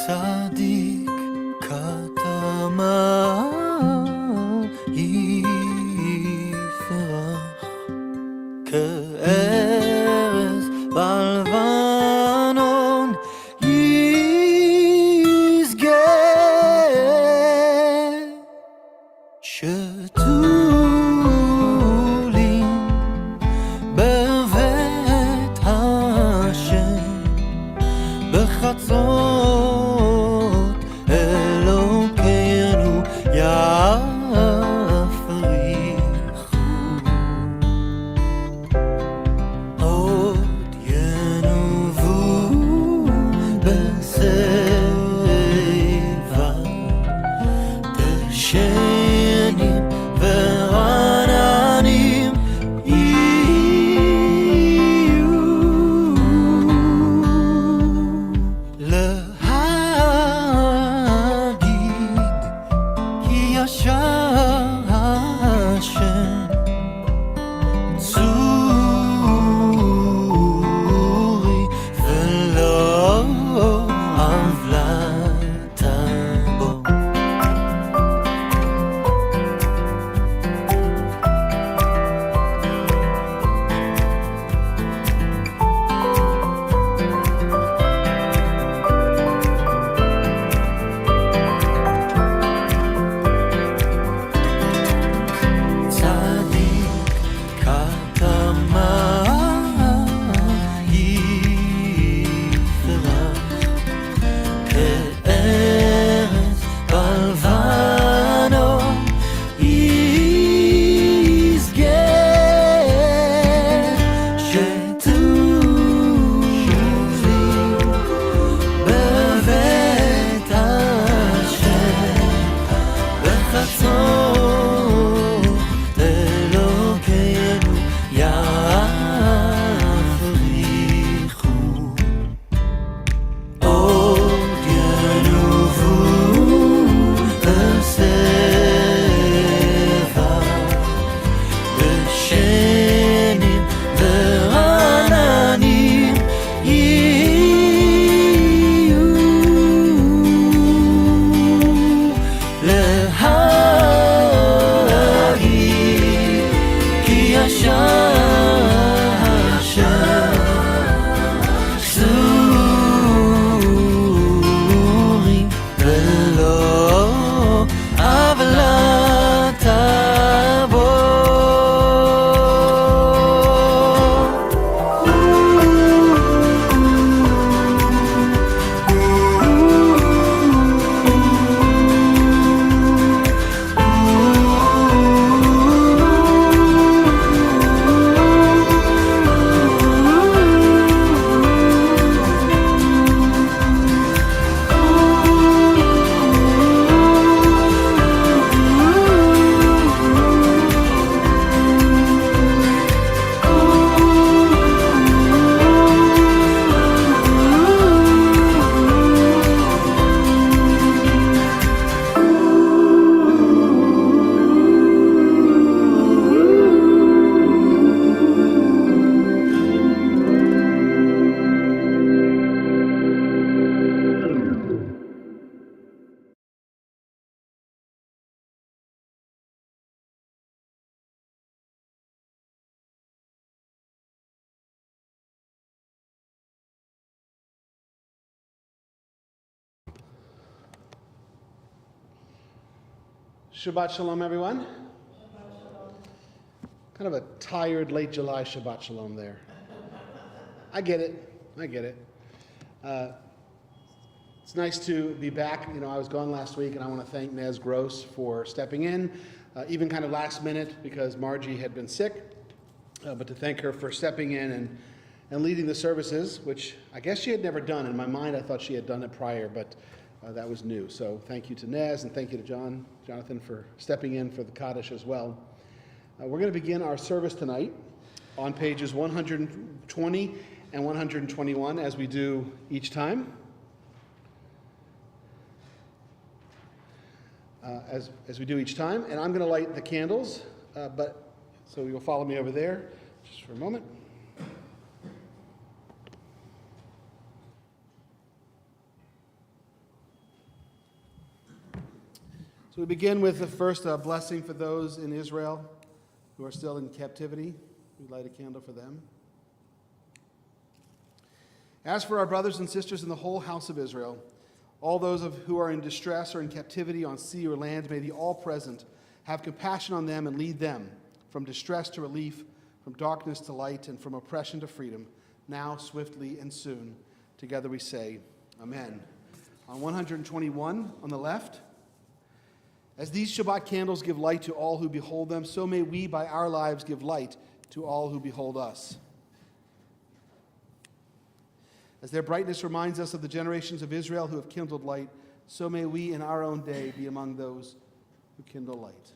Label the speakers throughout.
Speaker 1: צדיק כתמה יפרח כארז בלבנון ישגה שתולים בבית השם בחצות אלוקינו יפריחו עוד ינובו בשיבה דשנים ורעננים יהיו להגיד כי ישר השם צורי ולא עוולת בו. צדיק כתמה יפרח כארז בלבנון ישגה שתולים בבית השם בחצות אלוקינו יפריחו עוד ינובו בשיבה דשנים ורעננים יהיו להגיד כי ישר השם צורי ולא עוולת בו.
Speaker 2: Shabbat Shalom, everyone. Kind of a tired late July Shabbat Shalom there. I get it. It's nice to be back. You know, I was gone last week, and I want to thank Nez Gross for stepping in, even kind of last minute because Margie had been sick, but to thank her for stepping in and leading the services, which I guess she had never done. In my mind, I thought she had done it prior, but that was new. So thank you to Nez, and thank you to Jonathan for stepping in for the Kaddish as well. We're going to begin our service tonight on pages 120 and 121, as we do each time. As we do each time, and I'm going to light the candles, so you'll follow me over there just for a moment. So we begin with the first blessing for those in Israel who are still in captivity. We light a candle for them. As for our brothers and sisters in the whole house of Israel, all those who are in distress or in captivity on sea or land, may the all-present have compassion on them and lead them from distress to relief, from darkness to light, and from oppression to freedom, now, swiftly, and soon. Together we say, Amen. On 121 on the left, as these Shabbat candles give light to all who behold them, so may we by our lives give light to all who behold us. As their brightness reminds us of the generations of Israel who have kindled light, so may we in our own day be among those who kindle light.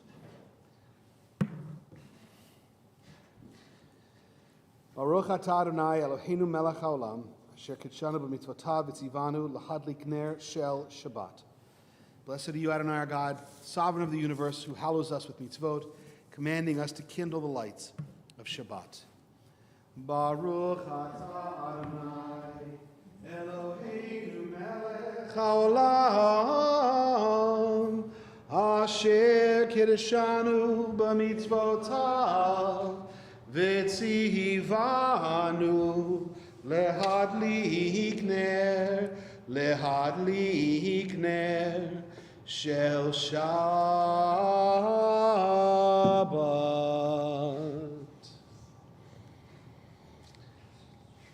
Speaker 2: Baruch atah Adonai Eloheinu melech haolam, asher kitshanu b'mitzvotav v'tzivanu lahadlik ner shel Shabbat. Blessed are you, Adonai, our God, sovereign of the universe, who hallows us with mitzvot, commanding us to kindle the lights of Shabbat. Baruch atah Adonai Eloheinu melech haolam, asher kiddushanu b'mitzvotav v'tzivanu lehadlik ner shel Shabbat.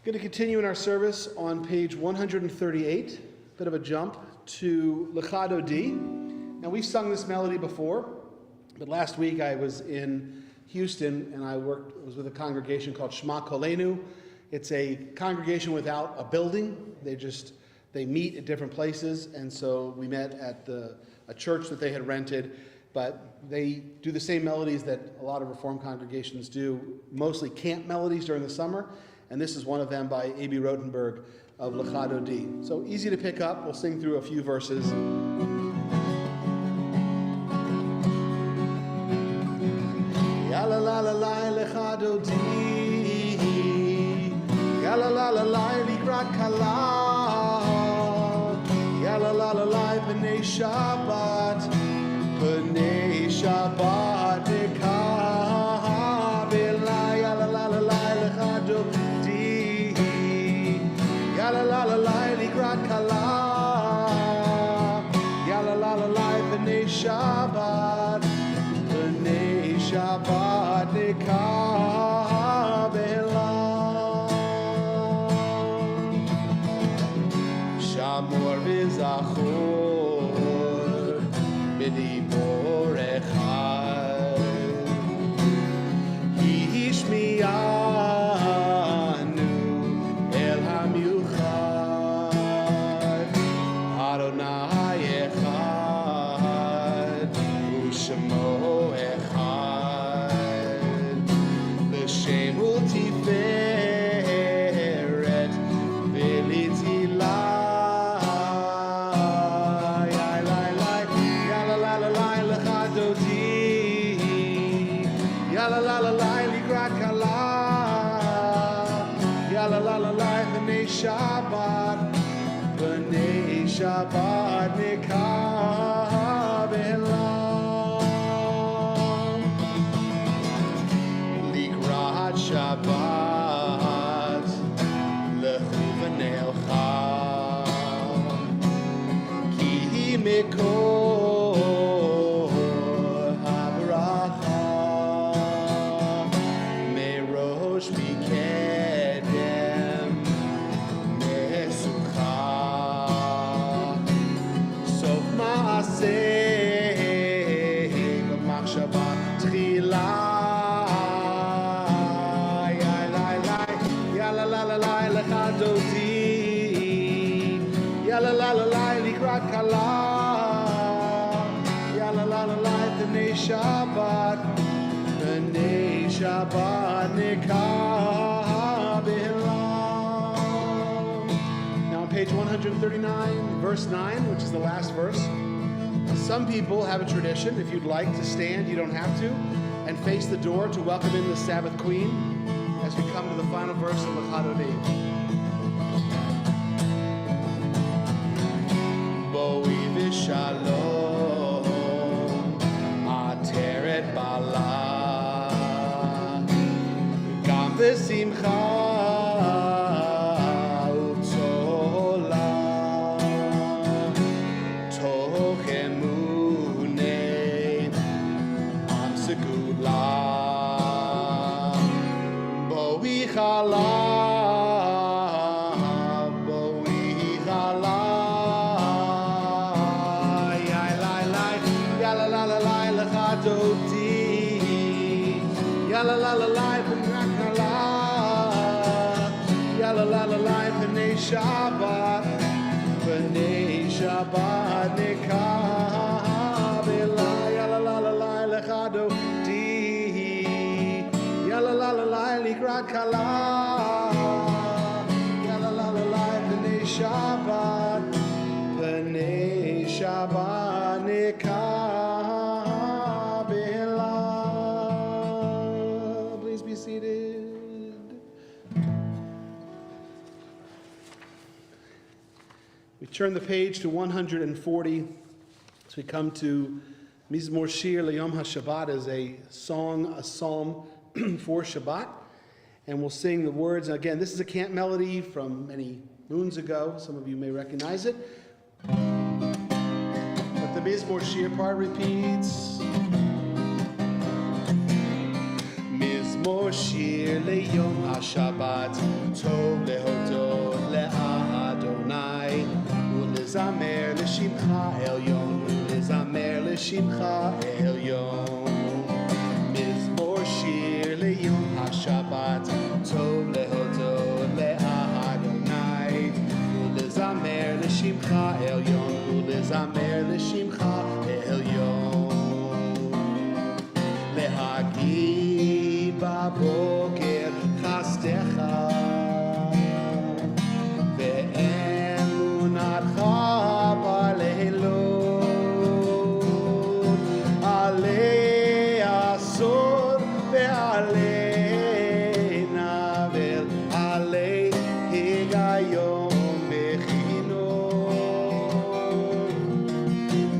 Speaker 2: Going to continue in our service on page 138, bit of a jump to Lechado D. Now we've sung this melody before, but last week I was in Houston and I was with a congregation called Shema Kolenu. It's a congregation without a building. They meet at different places, and so we met at a church that they had rented, but they do the same melodies that a lot of Reformed congregations do, mostly camp melodies during the summer, and this is one of them by A.B. Rotenberg of Lechado D. So easy to pick up. We'll sing through a few verses. Ya la la la la Lechado D, ya la la la la Likrat Kala, ya la la la la B'nei Shabbat Nekabela, ya la la la la Lechado D, ya la la la la Likrat Kala, ya la la la la B'nei Shabbat Nekabela. Shamor v'zachor b'dibor echad, hishmiyanu el hamiuchad, Adonai echad u'shemo echad, l'shem u'tiferet v'litzilah. Shabbat Nekabela, Likrat Shabbat Lechu v'neilcha, Ki mikor habracha, Merosh mikedem Mesucha, Ya la la la la Likrat Kala, ya la la la la B'nei Shabbat Nekabela. Now on page 139, verse 9, which is the last verse. Some people have a tradition, if you'd like to stand, you don't have to, and face the door to welcome in the Sabbath Queen as we come to the final verse of Lechado D. Boi v'shalom לשמחה וצולה תוך אמוני עם סגולה בואי חלה la la la la la ya la la la la b'nei Shabbat nekabela ya la la la la lechado di ya la la la la likrat kala ya la la la la b'nei Shabbat nekabela. We turn the page to 140 as we come to Mizmor Shir L'Yom HaShabbat as a song, a psalm for Shabbat. And we'll sing the words. Again, this is a camp melody from many moons ago. Some of you may recognize it. But the Mizmor Shir part repeats. Mizmor Shir L'Yom HaShabbat Tov Lehodot Le'Adonai Ulezamer L'Shimcha Elyon Ulezamer L'Shimcha Elyon Mizmor Shir L'Yom HaShabbat Tov Lehodot Le'Adonai Ulezamer L'Shimcha Elyon Ulezamer L'Shimcha Elyon Lehagid Baboker Chastecha Ve'emunatcha Baleilot Alei Asor Ve'alei Navel Alei Higayon Bechinot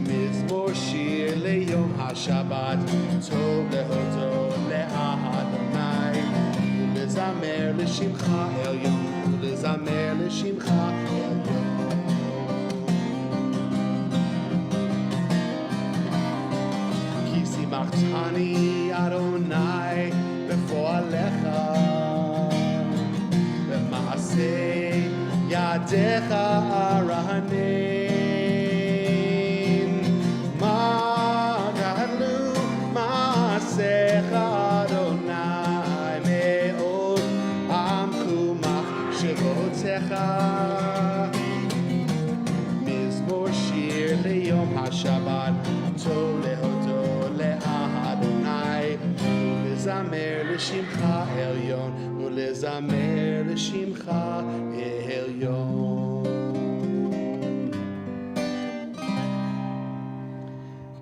Speaker 2: Mizmor Shir L'Yom HaShabbat Tov Lehodot Le'Adonai Ulezamer L'Shimcha Elyon Ulezamer L'Shimcha Elyon Ki simachtani Adonai Befoalecha B'maaseh Yadecha Arahanim Magadlu Maasecha Adonai Me'od Amkumach Shevotecha Mizmor Shir L'Yom HaShabbat Tov Lehodot Le'Adonai Ulezamer L'Shimcha Elyon Ulezamer L'Shimcha Elyon.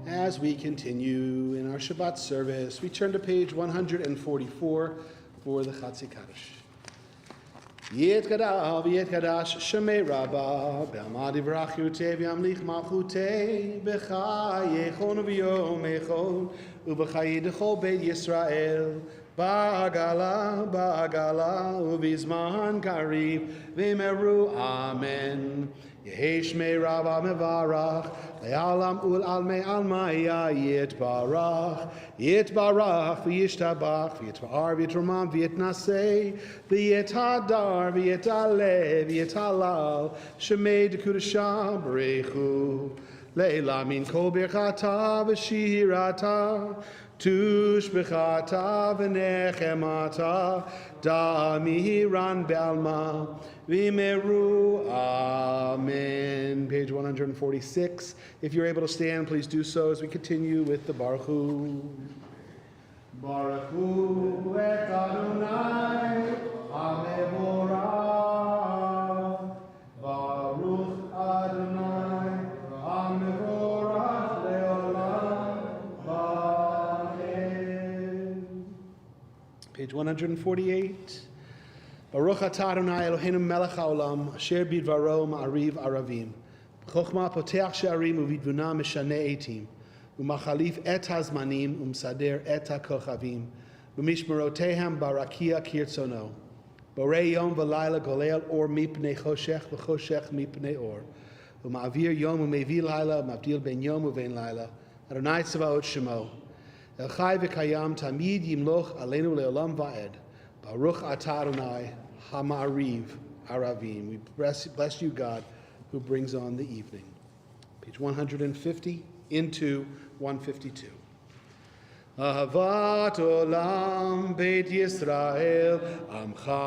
Speaker 2: As we continue in our Shabbat service, we turn to page 144 for the Chatzi Kaddish. Yet Kadash Shemei Rabbah Be'amad Yivrach Yutei V'yamlich Malchutei B'chai Yechon V'yom Echon U'b'chai D'chol Beit Yisrael Ba'agala U'bizman Kariv V'meru Amen. Yehi Shmei Rabbah Mevarach Le'alam ul almei almaya Yitbarach V'yishtabach V'yitvar V'yitromam V'yitnasei V'yithadar V'yitalev V'yitalal Shemei D'Kudashah B'reichu Le'ila min kol birchata V'shirata Tushbechata V'nechemata Damiran Be'alma V'meru Amen. Page 146. If you're able to stand, please do so as we continue with the Baruch Hu. Baruch Hu et Adonai HaMevorach. Baruch Adonai HaMevorach Leolam V'amen. Page 148. Baruch atah Adonai Eloheinu melech haolam asher bidvaro ma'ariv aravim b'chokhmah poteach she'arim uvidvuna meshane eitim umachalif et hazmanim umsader et hakochavim V'mishmerotehem barakia kirtzono. Borei yom v'layla golel or mipnei choshech v'choshech mipnei or. V'ma'avir yom u'mevi layla u'mavdil ben yom u'vein layla. Adonai tzavaot shemo. El chai v'kayam tamid yimloch aleinu le'olam va'ed. Baruch atah Adonai ha'ma'ariv aravim. We bless you, God, who brings on the evening. Page 150 into 152. Ahavat olam Beit Yisrael Amcha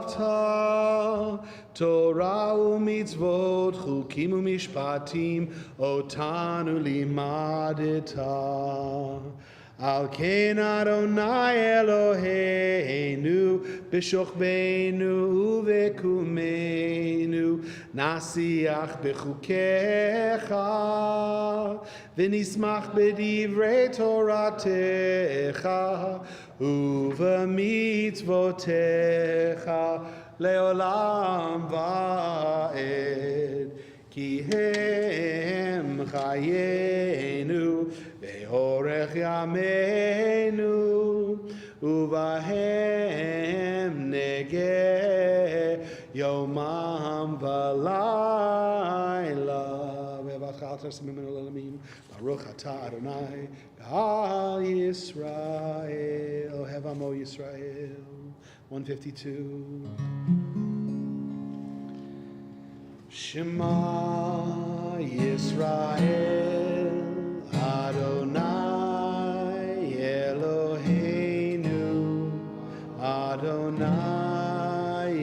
Speaker 2: ahavta Torah u'mitzvot Chukim u'mishpatim Otanu limadeta Al ken Adonai Eloheinu b'shochbeinu u'vekumeinu nasiach b'chukecha v'nismach b'divrei Toratecha u'v'mitzvotecha le'olam va'ed ki hem chayenu ve'orech yameinu uvahem negeh yomam v'layla ve'vachal tersimim elolamim Baruch atah Adonai Gal Yisrael Ohev Amo Yisrael 152 Shema Yisrael Adonai Eloheinu Adonai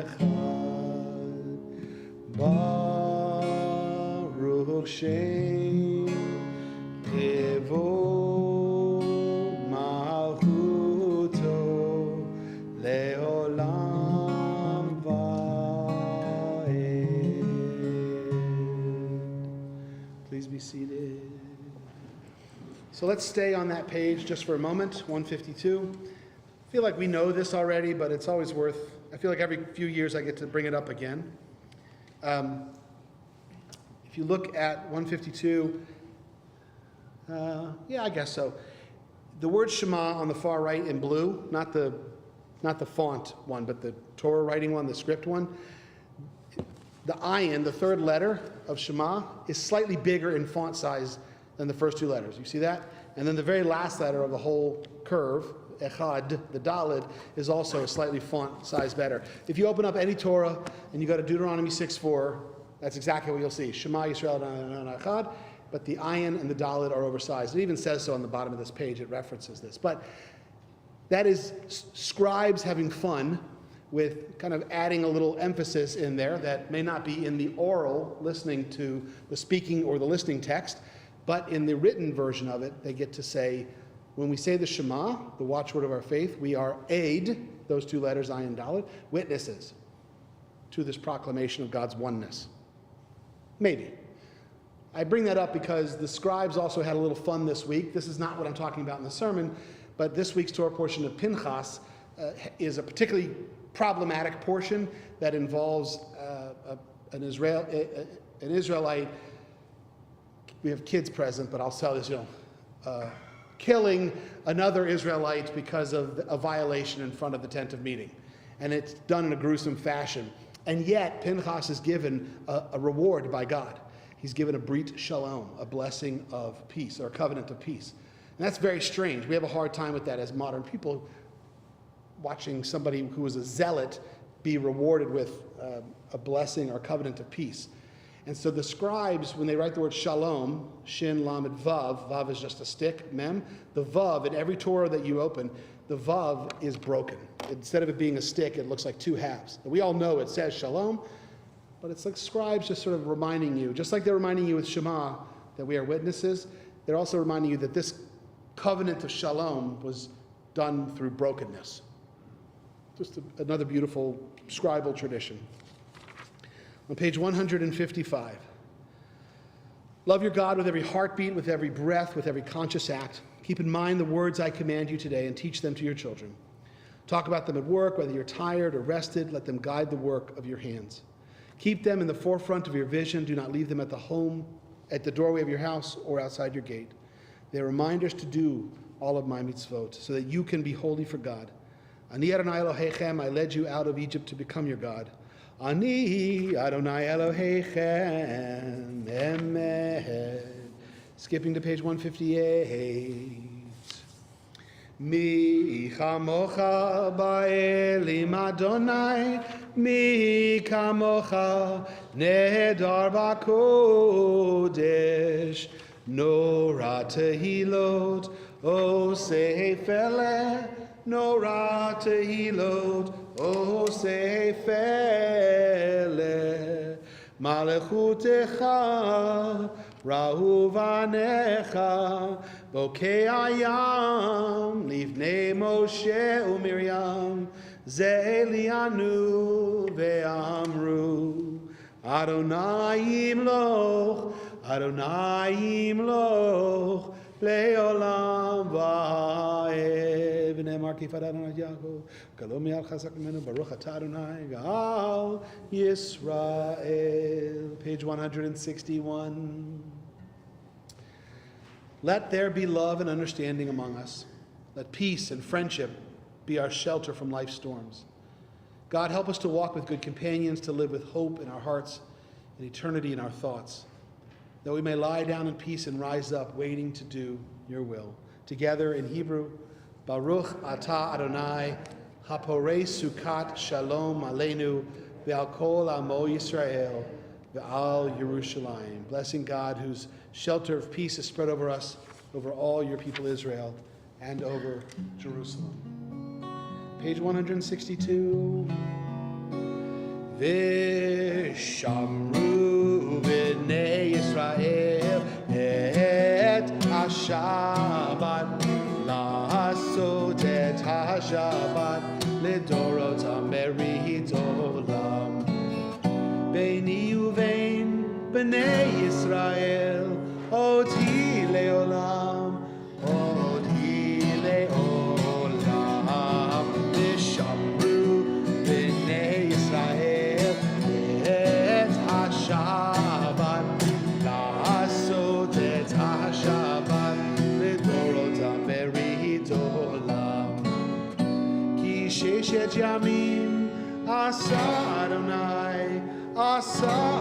Speaker 2: Echad Baruch Shem Kevod Malchuto Leolam Please be seated. So let's stay on that page just for a moment, 152. I feel like we know this already, but it's always worth, I feel like every few years I get to bring it up again. If you look at 152, yeah, I guess so. The word Shema on the far right in blue, not the font one, but the Torah writing one, the script one. The ayin, the third letter of Shema, is slightly bigger in font size than the first two letters. You see that? And then the very last letter of the whole curve, Echad, the Daled, is also slightly font size better. If you open up any Torah and you go to Deuteronomy 6:4, that's exactly what you'll see. Shema Yisrael Adonai Echad, but the ayin and the Daled are oversized. It even says so on the bottom of this page. It references this. But that is scribes having fun with kind of adding a little emphasis in there that may not be in the oral listening to the speaking or the listening text, but in the written version of it, they get to say, when we say the Shema, the watchword of our faith, we are aid, those two letters, ayin, dalet, witnesses to this proclamation of God's oneness. Maybe. I bring that up because the scribes also had a little fun this week. This is not what I'm talking about in the sermon, but this week's Torah portion of Pinchas is a particularly problematic portion that involves an Israelite. We have kids present, but I'll tell this, killing another Israelite because of a violation in front of the tent of meeting. And it's done in a gruesome fashion. And yet, Pinchas is given a reward by God. He's given a brit shalom, a blessing of peace, or a covenant of peace. And that's very strange. We have a hard time with that as modern people, watching somebody who was a zealot be rewarded with a blessing or a covenant of peace. And so the scribes, when they write the word shalom, shin, lamed, vav, vav is just a stick, mem, the vav, in every Torah that you open, the vav is broken. Instead of it being a stick, it looks like two halves. And we all know it says shalom, but it's like scribes just sort of reminding you, just like they're reminding you with Shema that we are witnesses, they're also reminding you that this covenant of shalom was done through brokenness. Just another beautiful scribal tradition. On page 155. Love your God with every heartbeat, with every breath, with every conscious act. Keep in mind the words I command you today and teach them to your children. Talk about them at work, whether you're tired or rested. Let them guide the work of your hands. Keep them in the forefront of your vision. Do not leave them at the doorway of your house or outside your gate. They're reminders to do all of my mitzvot, so that you can be holy for God. Ani Adonai Elohechem, I led you out of Egypt to become your God. Ani Adonai Elohechem, Emed. Skipping to page 158. Mi chamocha ba'elim Adonai, mi kamocha nehedar b'kodesh, nora tehilot osefele, nora tehilot osefele, malechutecha rahu vanecha, bokei ayam livnei Moshe uMiriam, ze elianu ve'amru, Adonai yimloch, Adonai yimloch, le'olam va'ed. V'ne'emar kifad Adonai Yaakov, galo mi'al chazak mimenu, baruch atah Adonai ga'al Yisrael. Page 161. Let there be love and understanding among us. Let peace and friendship be our shelter from life's storms. God, help us to walk with good companions, to live with hope in our hearts and eternity in our thoughts, that we may lie down in peace and rise up, waiting to do your will. Together in Hebrew, Baruch atah Adonai, haporei sukat shalom aleinu, ve'al kol amo Yisrael, ve'al Yerushalayim. Blessing God, whose shelter of peace is spread over us, over all your people Israel, and over Jerusalem. Page 162. V'shamru b'nei Yisrael et ha-Shabbat, la'asot et ha-Shabbat lidorot ha-merit olam. Beini uvein b'nei Yisrael oti le'olam, oti le'olam. V'shamru b'nei Yisrael et ha-Shabbat, la'asot et ha-Shabbat lidorot ha-merit olam. Ki sheshet yamim asa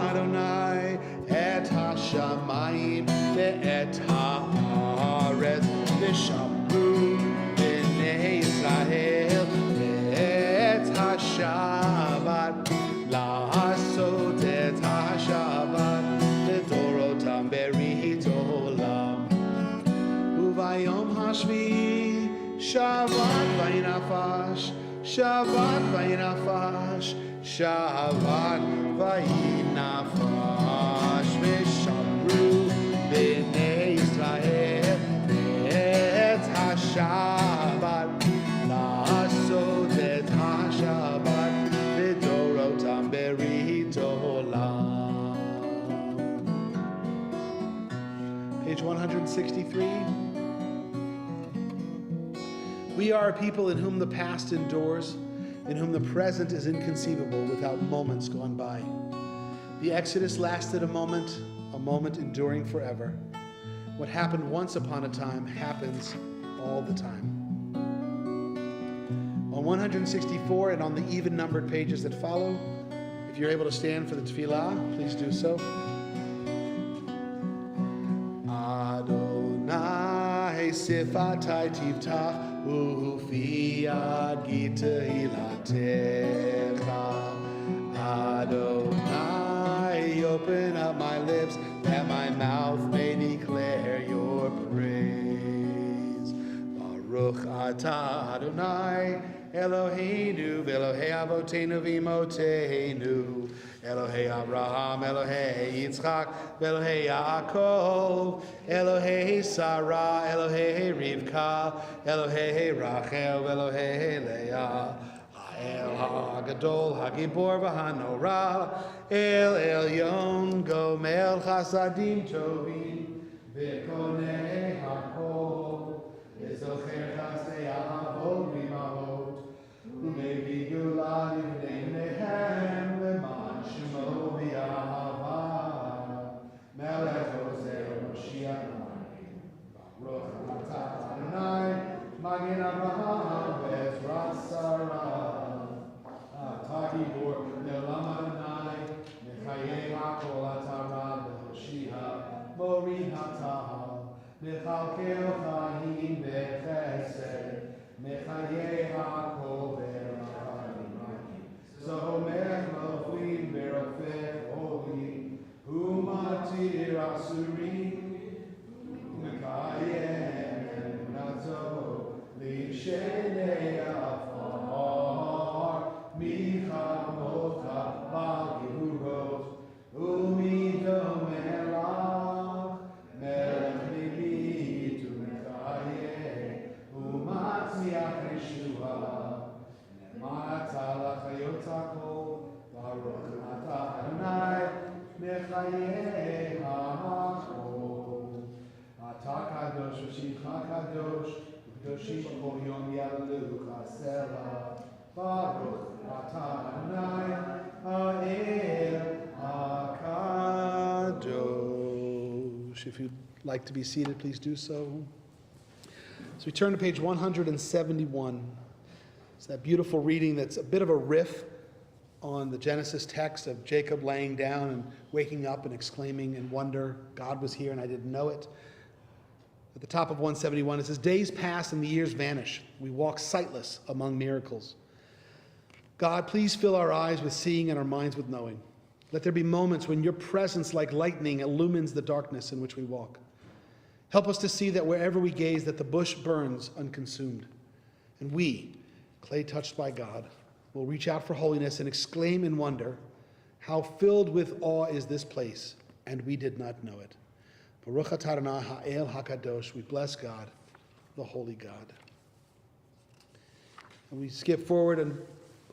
Speaker 2: Adonai et ha-shamayim ve'et ha'aretz, v'shamru b'nei Yisrael ve'et ha-Shabbat, la'asot et ha-Shabbat lidorot ha-merit olam. Uvayom hashvi'i Shabbat vayinafash, Shabbat vayinafash, Shabbat vayinafash. V'shamru b'nei Yisrael ve'et ha-Shabbat, la'asot et ha-Shabbat lidorot ha-merit olam. Page 163. We are a people in whom the past endures, in whom the present is inconceivable without moments gone by. The Exodus lasted a moment enduring forever. What happened once upon a time happens all the time. On 164 and on the even-numbered pages that follow, if you're able to stand for the tefillah, please do so. Adonai sifatai tivtach ufi yagi tehilatecha. Adonai, open up my lips, that my mouth may declare your praise. Baruch atah Adonai, Eloheinu, v'Elohei avotenu v'imotenu, Elohei Abraham, Elohei Yitzchak, v'Elohei Yaakov, Elohei Sarah, Elohei Rivka, Elohei Rachel, v'Elohei Leah, El HaGadol, HaGibor v'Hanora, El Elyon, Gomel Chasadim Tovim, v'Konei HaKol, v'Zocher Chasdei Ahavot v'Imahot, u'Mevi Gula Livnei Nehem, Leman Shemo v'Yahava, Melech Hosea Moshiach Baruch atah Adonai, Magen Avraham Bezrat Sarah Atagibor Le'olam Adonai Mechayei HaKol Atara Be'Hoshia Mori Hatahal Mechalkel Chaim Bechesed Mechayei HaKol Be'Rachim Zomer Lovim Berofet Holy Umatir Asurim Mekayem Nazo Lishenei Afar Michamota Bagirot Umido Melach Melech Libit Umekayem Umatziach Yeshua Ma'atzalach Hayotako Baruch Ata Adonai Mechayei HaKol Ata Kadosh V'Shimcha Kadosh V'Kadoshim B'Kol Yom Ya'alu Chasera Baruch Ata Adonai Ha'el HaKadosh. If you'd like to be seated, please do so. So we turn to page 171. It's that beautiful reading that's a bit of a riff on the Genesis text of Jacob laying down and waking up and exclaiming in wonder, God was here and I didn't know it. At the top of 171, it says, days pass and the years vanish. We walk sightless among miracles. God, please fill our eyes with seeing and our minds with knowing. Let there be moments when your presence like lightning illumines the darkness in which we walk. Help us to see that wherever we gaze, that the bush burns unconsumed. And we, clay touched by God, will reach out for holiness and exclaim in wonder, how filled with awe is this place, and we did not know it. Baruch atah Adonai ha'el hakadosh. We bless God, the holy God. And we skip forward in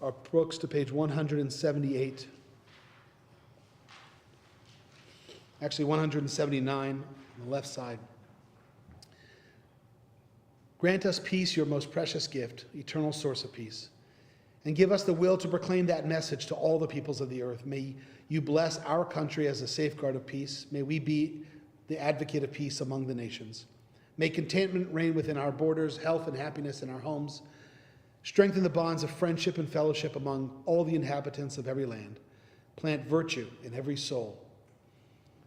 Speaker 2: our books to page 178. Actually, 179 on the left side. Grant us peace, your most precious gift, eternal source of peace. And give us the will to proclaim that message to all the peoples of the earth. May you bless our country as a safeguard of peace. May we be the advocate of peace among the nations. May contentment reign within our borders, health and happiness in our homes. Strengthen the bonds of friendship and fellowship among all the inhabitants of every land. Plant virtue in every soul.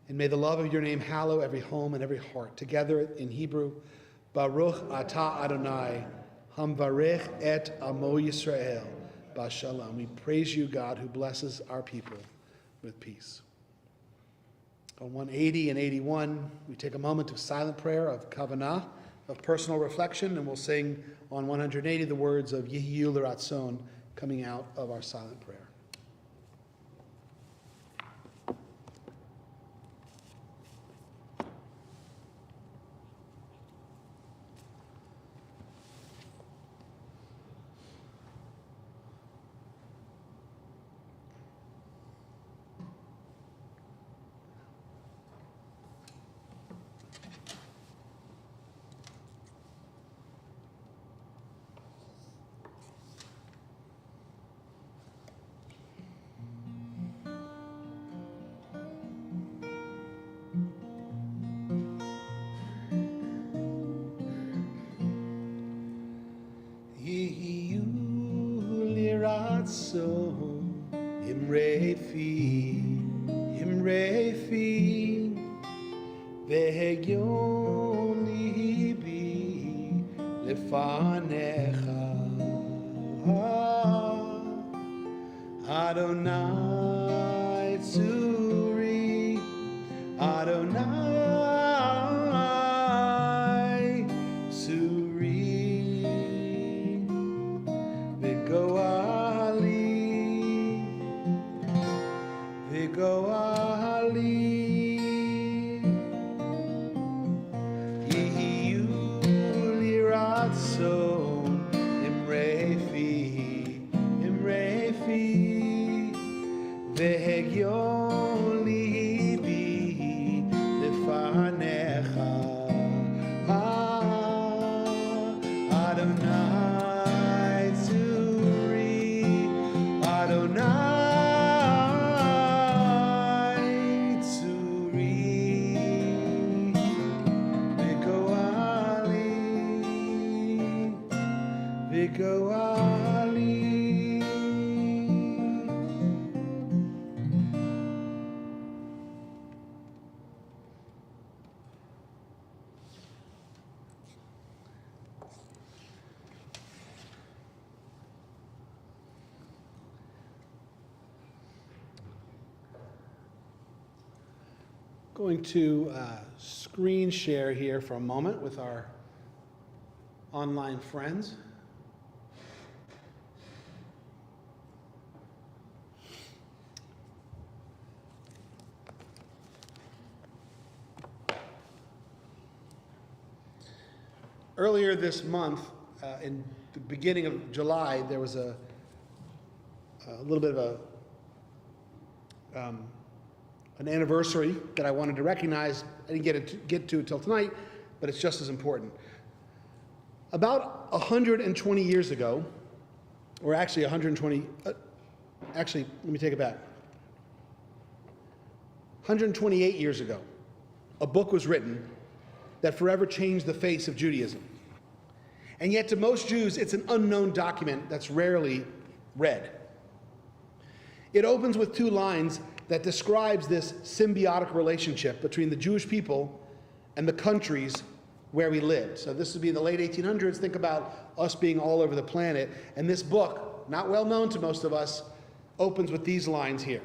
Speaker 2: And may the love of your name hallow every home and every heart. Together in Hebrew, Baruch atah Adonai, hamvarech et amo Yisrael. Shalom. We praise you, God, who blesses our people with peace. On 180 and 81, we take a moment of silent prayer, of kavanah, of personal reflection, and we'll sing on 180 the words of Yehiyu l'ratzon coming out of our silent prayer. So Imrefi Vehegion libi lefanecha Adonai Tzuri Adonai Tzuri Goali Yehiyu l'ratzon Imrefi Vehegion libi לגואלי. Going to screen share here for a moment with our online friends. Earlier this month, in the beginning of July, there was a little bit of an anniversary that I wanted to recognize. I didn't get to it till tonight, but it's just as important. About 120 years ago, or actually 120, actually, let me take it back. 128 years ago, a book was written that forever changed the face of Judaism. And yet to most Jews, it's an unknown document that's rarely read. It opens with 2 lines that describes this symbiotic relationship between the Jewish people and the countries where we lived. So this would be in the late 1800s. Think about us being all over the planet. And this book, not well known to most of us, opens with these lines here.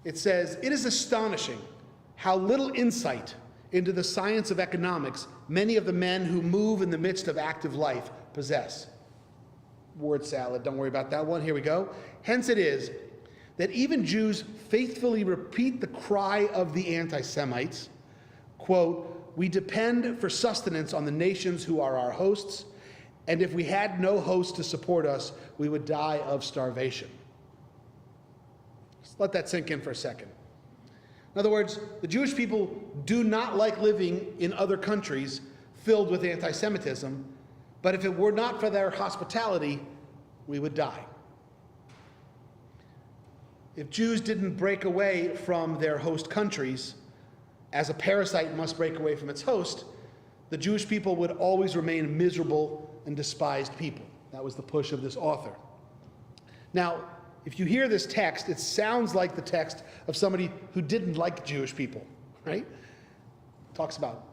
Speaker 2: It says, "It is astonishing how little insight into the science of economics many of the men who move in the midst of active life possess." Word salad, don't worry about that one. Here we go. "Hence it is that even Jews faithfully repeat the cry of the anti-Semites, quote, 'We depend for sustenance on the nations who are our hosts, and if we had no host to support us, we would die of starvation.'" Just let that sink in for a second. In other words, the Jewish people do not like living in other countries filled with anti-Semitism, but if it were not for their hospitality, we would die. If Jews didn't break away from their host countries, as a parasite must break away from its host, the Jewish people would always remain miserable and despised people. That was the push of this author. Now, if you hear this text, it sounds like the text of somebody who didn't like Jewish people, right? It talks about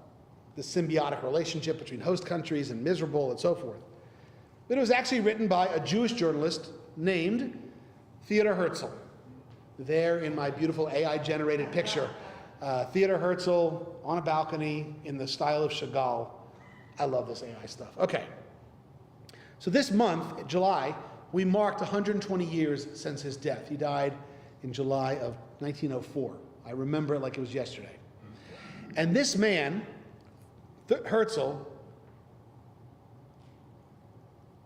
Speaker 2: the symbiotic relationship between host countries and miserable and so forth. But it was actually written by a Jewish journalist named Theodor Herzl. There in my beautiful AI-generated picture, Theodor Herzl on a balcony in the style of Chagall. I love this AI stuff. Okay. So this month, July, we marked 120 years since his death. He died in July of 1904. I remember it like it was yesterday. And this man, Herzl,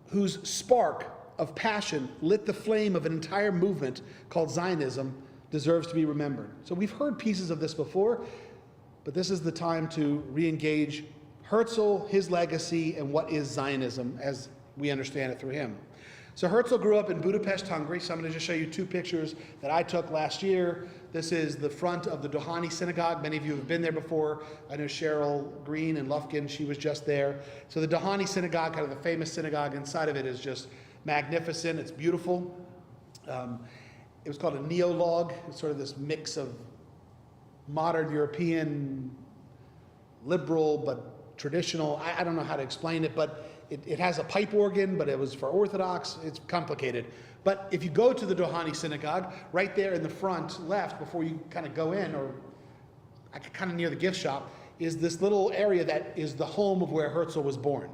Speaker 2: whose spark of passion lit the flame of an entire movement called Zionism, deserves to be remembered. So we've heard pieces of this before, but this is the time to re-engage Herzl, his legacy, and what is Zionism as we understand it through him. So Herzl grew up in Budapest, Hungary. So I'm going to just show you 2 pictures that I took last year. This is the front of the Doheny Synagogue. Many of you have been there before. I know Cheryl Green and Lufkin, she was just there. So the Doheny Synagogue, kind of the famous synagogue, inside of it is just magnificent. It's beautiful. It was called a neologue. It's sort of this mix of modern European, liberal, but traditional. I don't know how to explain it, but it has a pipe organ, but it was for Orthodox. It's complicated. But if you go to the Doheny Synagogue, right there in the front left, before you kind of go in, or kind of near the gift shop, is this little area that is the home of where Herzl was born.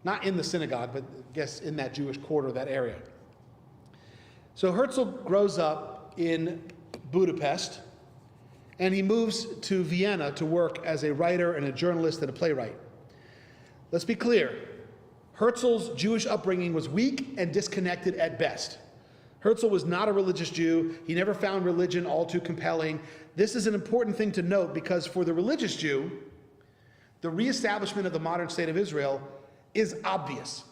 Speaker 2: Not in the synagogue, but I guess in that Jewish quarter, that area. So Herzl grows up in Budapest, and he moves to Vienna to work as a writer and a journalist and a playwright. Let's be clear. Herzl's Jewish upbringing was weak and disconnected at best. Herzl was not a religious Jew. He never found religion all too compelling. This is an important thing to note because for the religious Jew, the reestablishment of the modern state of Israel is obvious.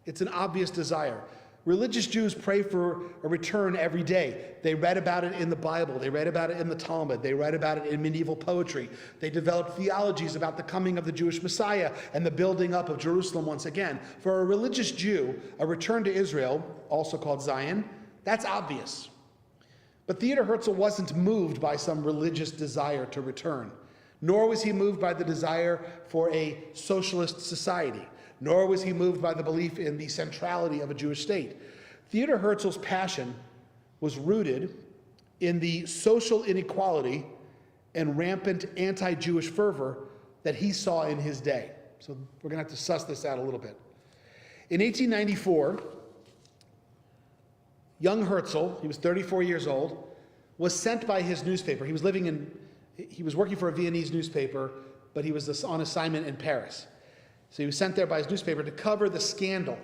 Speaker 2: It's an obvious desire. Religious Jews pray for a return every day. They read about it in the Bible. They read about it in the Talmud. They read about it in medieval poetry. They developed theologies about the coming of the Jewish Messiah and the building up of Jerusalem once again. For a religious Jew, a return to Israel, also called Zion, that's obvious. But Theodor Herzl wasn't moved by some religious desire to return, nor was he moved by the desire for a socialist society, nor was he moved by the belief in the centrality of a Jewish state. Theodor Herzl's passion was rooted in the social inequality and rampant anti-Jewish fervor that he saw in his day. So we're going to have to suss this out a little bit. In 1894, young Herzl, he was 34 years old, was sent by his newspaper. He was working for a Viennese newspaper, but he was on assignment in Paris. So he was sent there by his newspaper to cover the scandal.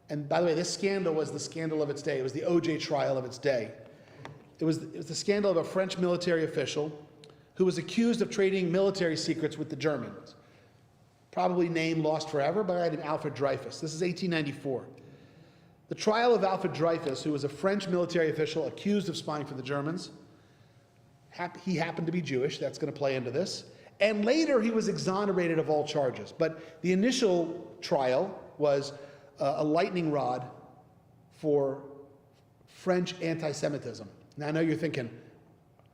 Speaker 2: And by the way, this scandal was the scandal of its day. It was the OJ trial of its day. It was the scandal of a French military official who was accused of trading military secrets with the Germans. Probably name lost forever, but I had him Alfred Dreyfus. This is 1894. The trial of Alfred Dreyfus, who was a French military official accused of spying for the Germans. He happened to be Jewish. That's going to play into this. And later he was exonerated of all charges. But the initial trial was a lightning rod for French anti-Semitism. Now I know you're thinking,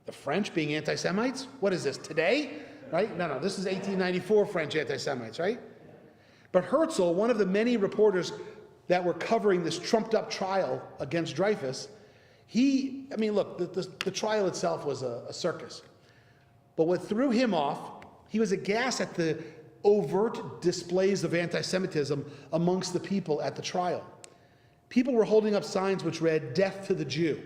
Speaker 2: the French being anti-Semites? What is this, today? Right? No, this is 1894 French anti-Semites, right? But Herzl, one of the many reporters that were covering this trumped up trial against Dreyfus, the trial itself was a circus. But what threw him off, he was aghast at the overt displays of anti-Semitism amongst the people at the trial. People were holding up signs which read, "Death to the Jew."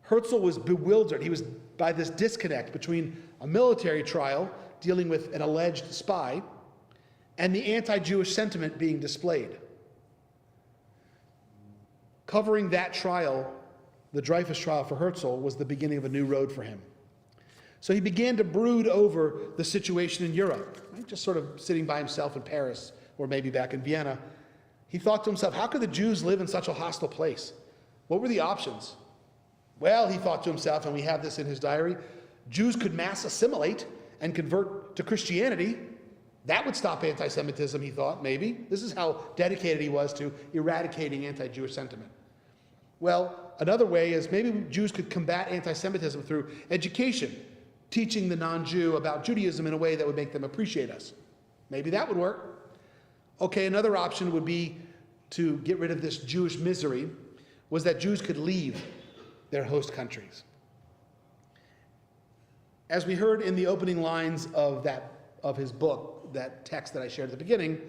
Speaker 2: Herzl was bewildered. He was by this disconnect between a military trial dealing with an alleged spy and the anti-Jewish sentiment being displayed. Covering that trial, the Dreyfus trial for Herzl, was the beginning of a new road for him. So he began to brood over the situation in Europe, right? Just sort of sitting by himself in Paris, or maybe back in Vienna. He thought to himself, how could the Jews live in such a hostile place? What were the options? Well, he thought to himself, and we have this in his diary, Jews could mass assimilate and convert to Christianity. That would stop anti-Semitism, he thought, maybe. This is how dedicated he was to eradicating anti-Jewish sentiment. Well, another way is maybe Jews could combat anti-Semitism through education, teaching the non-Jew about Judaism in a way that would make them appreciate us. Maybe that would work. Okay, another option would be to get rid of this Jewish misery, was that Jews could leave their host countries. As we heard in the opening lines of his book, that text that I shared at the beginning,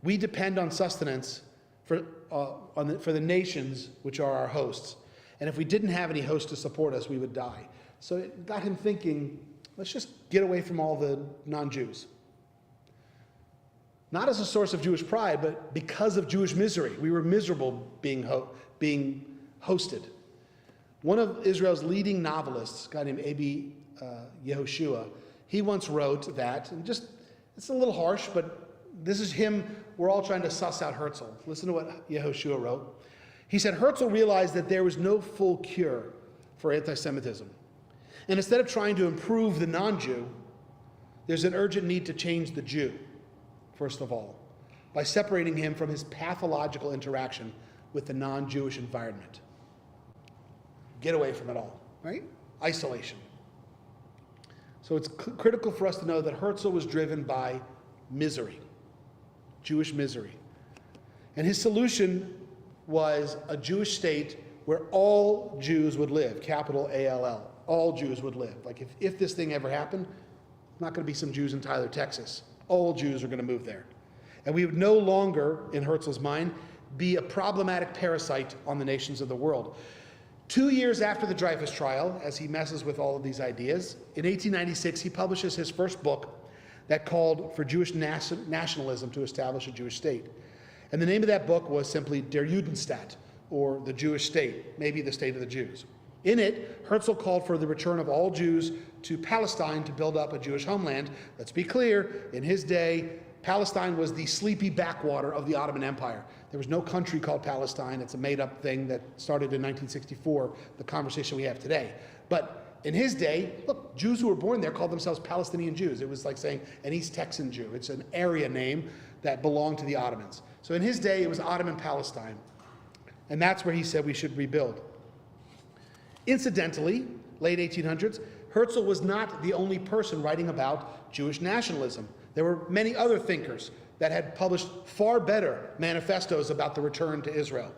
Speaker 2: we depend on sustenance for the nations which are our hosts. And if we didn't have any hosts to support us, we would die. So it got him thinking, let's just get away from all the non-Jews. Not as a source of Jewish pride, but because of Jewish misery. We were miserable being hosted. One of Israel's leading novelists, a guy named A.B. Yehoshua, he once wrote that, and it's a little harsh, but this is him. We're all trying to suss out Herzl. Listen to what Yehoshua wrote. He said, Herzl realized that there was no full cure for anti-Semitism. And instead of trying to improve the non-Jew, there's an urgent need to change the Jew, first of all, by separating him from his pathological interaction with the non-Jewish environment. Get away from it all, right? Isolation. So it's critical for us to know that Herzl was driven by misery, Jewish misery. And his solution was a Jewish state where all Jews would live, capital A-L-L. All Jews would live. Like if this thing ever happened, not going to be some Jews in Tyler, Texas. All Jews are going to move there. And we would no longer, in Herzl's mind, be a problematic parasite on the nations of the world. 2 years after the Dreyfus trial, as he messes with all of these ideas, in 1896 he publishes his first book that called for Jewish nationalism to establish a Jewish state. And the name of that book was simply Der Judenstaat, or the Jewish state, maybe the state of the Jews. In it, Herzl called for the return of all Jews to Palestine to build up a Jewish homeland. Let's be clear, in his day, Palestine was the sleepy backwater of the Ottoman Empire. There was no country called Palestine. It's a made-up thing that started in 1964, the conversation we have today. But in his day, look, Jews who were born there called themselves Palestinian Jews. It was like saying an East Texan Jew. It's an area name that belonged to the Ottomans. So in his day, it was Ottoman Palestine. And that's where he said we should rebuild. Incidentally, late 1800s, Herzl was not the only person writing about Jewish nationalism. There were many other thinkers that had published far better manifestos about the return to Israel.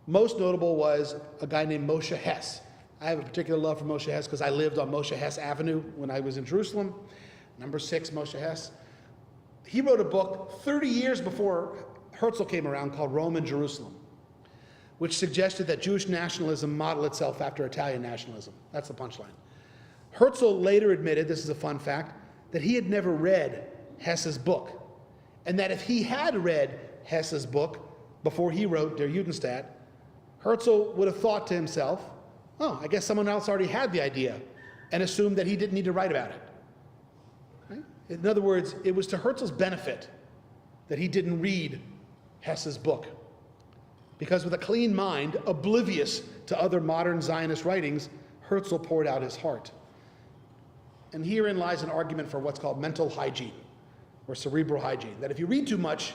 Speaker 2: Most notable was a guy named Moshe Hess. I have a particular love for Moshe Hess because I lived on Moshe Hess Avenue when I was in Jerusalem. Number 6, Moshe Hess. He wrote a book 30 years before Herzl came around called Rome and Jerusalem, which suggested that Jewish nationalism model itself after Italian nationalism. That's the punchline. Herzl later admitted, this is a fun fact, that he had never read Hess's book, and that if he had read Hess's book before he wrote Der Judenstaat, Herzl would have thought to himself, oh, I guess someone else already had the idea, and assumed that he didn't need to write about it. Right? In other words, it was to Herzl's benefit that he didn't read Hess's book. Because with a clean mind, oblivious to other modern Zionist writings, Herzl poured out his heart. And herein lies an argument for what's called mental hygiene, or cerebral hygiene, that if you read too much,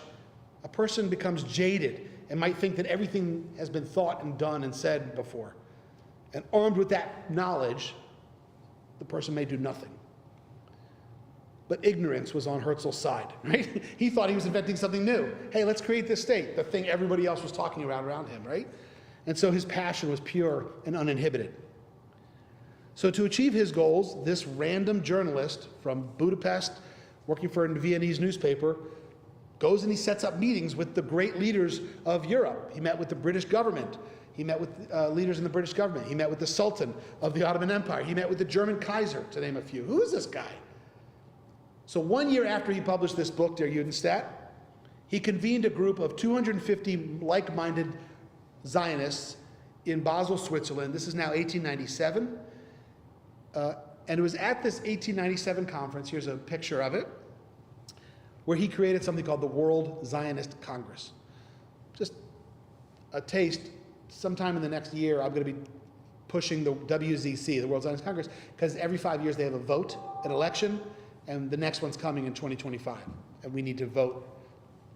Speaker 2: a person becomes jaded and might think that everything has been thought and done and said before. And armed with that knowledge, the person may do nothing. But ignorance was on Herzl's side, right? He thought he was inventing something new. Hey, let's create this state, the thing everybody else was talking about around him, right? And so his passion was pure and uninhibited. So to achieve his goals, this random journalist from Budapest, working for a Viennese newspaper, goes and he sets up meetings with the great leaders of Europe. He met with the British government. He met with leaders in the British government. He met with the Sultan of the Ottoman Empire. He met with the German Kaiser, to name a few. Who is this guy? So 1 year after he published this book, Der Judenstaat, he convened a group of 250 like-minded Zionists in Basel, Switzerland. This is now 1897. And it was at this 1897 conference, here's a picture of it, where he created something called the World Zionist Congress. Just a taste, sometime in the next year, I'm going to be pushing the WZC, the World Zionist Congress, because every 5 years they have a vote, an election, and the next one's coming in 2025, and we need to vote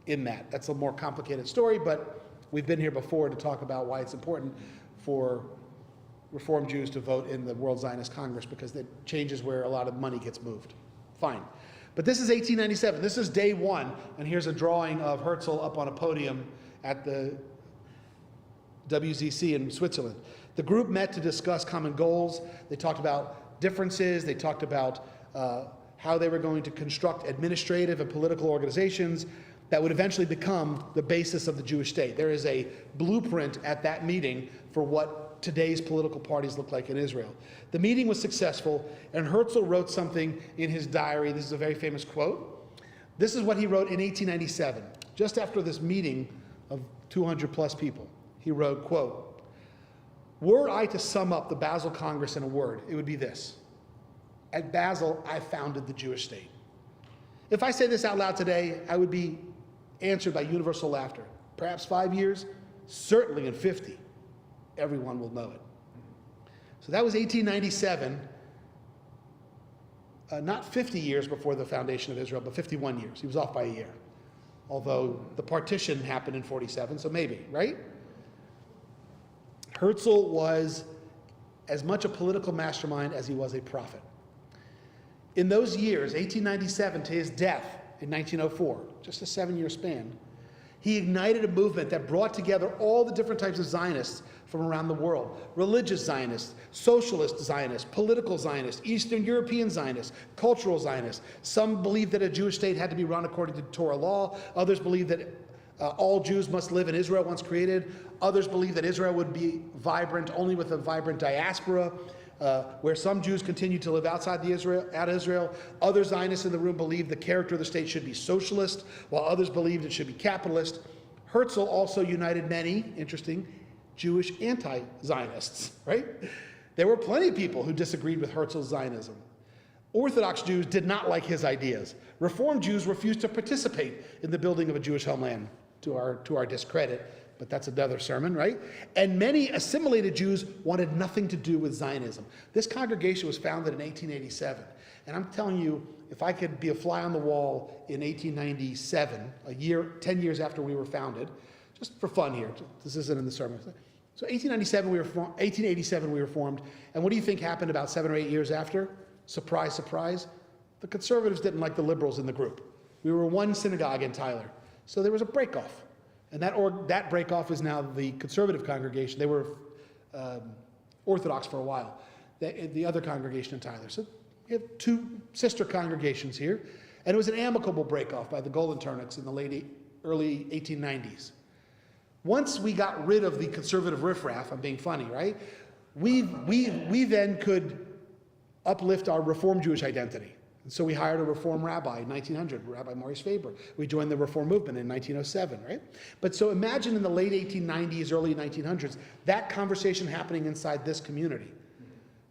Speaker 2: in that. That's a more complicated story, but we've been here before to talk about why it's important for Reform Jews to vote in the World Zionist Congress, because it changes where a lot of money gets moved. Fine. But this is 1897. This is day one, and here's a drawing of Herzl up on a podium at the WZC in Switzerland. The group met to discuss common goals. They talked about differences. They talked about how they were going to construct administrative and political organizations that would eventually become the basis of the Jewish state. There is a blueprint at that meeting for what today's political parties look like in Israel. The meeting was successful, and Herzl wrote something in his diary. This is a very famous quote. This is what he wrote in 1897, just after this meeting of 200 plus people. He wrote, quote, "Were I to sum up the Basel Congress in a word, it would be this. At Basel, I founded the Jewish state." If I say this out loud today, I would be answered by universal laughter. Perhaps 5 years, certainly in 50. Everyone will know it. So that was 1897, not 50 years before the foundation of Israel, but 51 years. He was off by a year. Although the partition happened in 47, so maybe, right? Herzl was as much a political mastermind as he was a prophet. In those years, 1897 to his death in 1904, just a 7-year span, he ignited a movement that brought together all the different types of Zionists from around the world. Religious Zionists, socialist Zionists, political Zionists, Eastern European Zionists, cultural Zionists. Some believed that a Jewish state had to be run according to Torah law. Others believed that all Jews must live in Israel once created. Others believed that Israel would be vibrant only with a vibrant diaspora, where some Jews continued to live outside Israel. Other Zionists in the room believed the character of the state should be socialist, while others believed it should be capitalist. Herzl also united many, interesting, Jewish anti-Zionists, right? There were plenty of people who disagreed with Herzl's Zionism. Orthodox Jews did not like his ideas. Reform Jews refused to participate in the building of a Jewish homeland, to our discredit, but that's another sermon, right? And many assimilated Jews wanted nothing to do with Zionism. This congregation was founded in 1887, and I'm telling you, if I could be a fly on the wall in 1897, 10 years after we were founded, just for fun here, this isn't in the sermon. So 1887 we were formed, and what do you think happened about 7 or 8 years after? Surprise, surprise. The conservatives didn't like the liberals in the group. We were one synagogue in Tyler. So there was a break-off. And that break-off is now the conservative congregation. They were Orthodox for a while, the other congregation in Tyler. So we have two sister congregations here. And it was an amicable break-off by the Golden Turnics in the early 1890s. Once we got rid of the conservative riffraff, I'm being funny, right? We then could uplift our Reform Jewish identity. And so we hired a Reform rabbi in 1900, Rabbi Maurice Faber. We joined the Reform movement in 1907, right? But so imagine in the late 1890s, early 1900s, that conversation happening inside this community.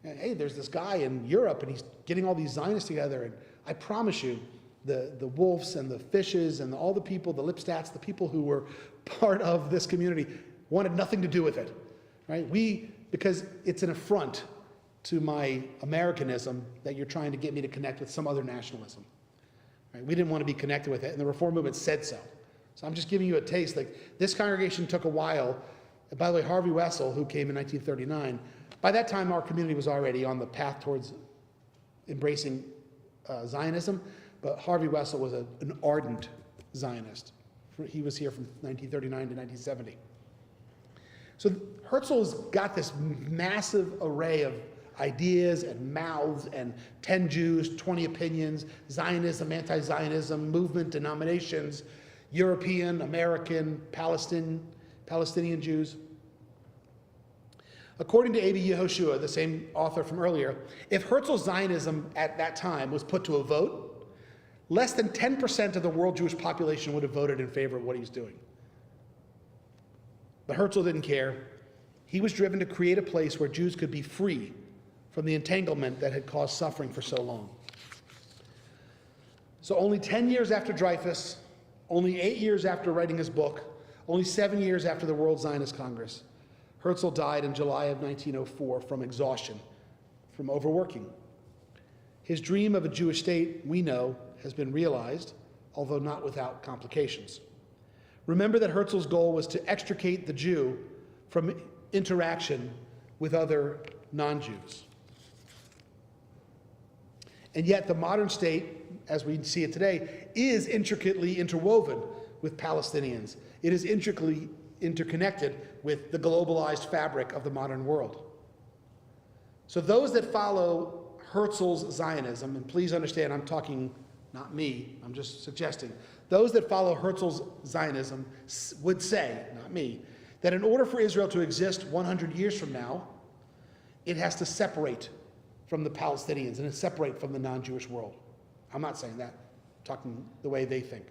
Speaker 2: And, hey, there's this guy in Europe, and he's getting all these Zionists together, and I promise you, the wolves and the fishes and all the people, the Lipstats, the people who were part of this community wanted nothing to do with it, right? Because it's an affront to my Americanism that you're trying to get me to connect with some other nationalism. Right? We didn't want to be connected with it, and the Reform movement said so. So I'm just giving you a taste. Like, this congregation took a while. And by the way, Harvey Wessel, who came in 1939, by that time our community was already on the path towards embracing Zionism, but Harvey Wessel was an ardent Zionist. He was here from 1939 to 1970. So Herzl's got this massive array of ideas and mouths and 10 Jews, 20 opinions, Zionism, anti-Zionism, movement, denominations, European, American, Palestinian Jews. According to A.B. Yehoshua, the same author from earlier, if Herzl's Zionism at that time was put to a vote, less than 10% of the world Jewish population would have voted in favor of what he's doing. But Herzl didn't care. He was driven to create a place where Jews could be free from the entanglement that had caused suffering for so long. So only 10 years after Dreyfus, only 8 years after writing his book, only 7 years after the World Zionist Congress, Herzl died in July of 1904 from exhaustion, from overworking. His dream of a Jewish state, we know, has been realized, although not without complications. Remember that Herzl's goal was to extricate the Jew from interaction with other non-Jews. And yet the modern state, as we see it today, is intricately interwoven with Palestinians. It is intricately interconnected with the globalized fabric of the modern world. So those that follow Herzl's Zionism, and please understand, I'm talking not me, I'm just suggesting, those that follow Herzl's Zionism would say, not me, that in order for Israel to exist 100 years from now, it has to separate from the Palestinians and separate from the non-Jewish world. I'm not saying that, I'm talking the way they think.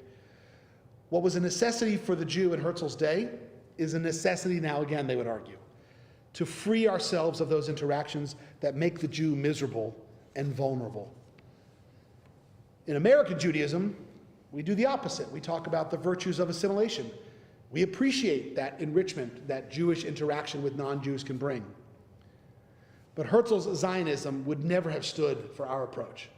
Speaker 2: What was a necessity for the Jew in Herzl's day is a necessity now, again, they would argue, to free ourselves of those interactions that make the Jew miserable and vulnerable. In American Judaism, we do the opposite. We talk about the virtues of assimilation. We appreciate that enrichment that Jewish interaction with non-Jews can bring. But Herzl's Zionism would never have stood for our approach.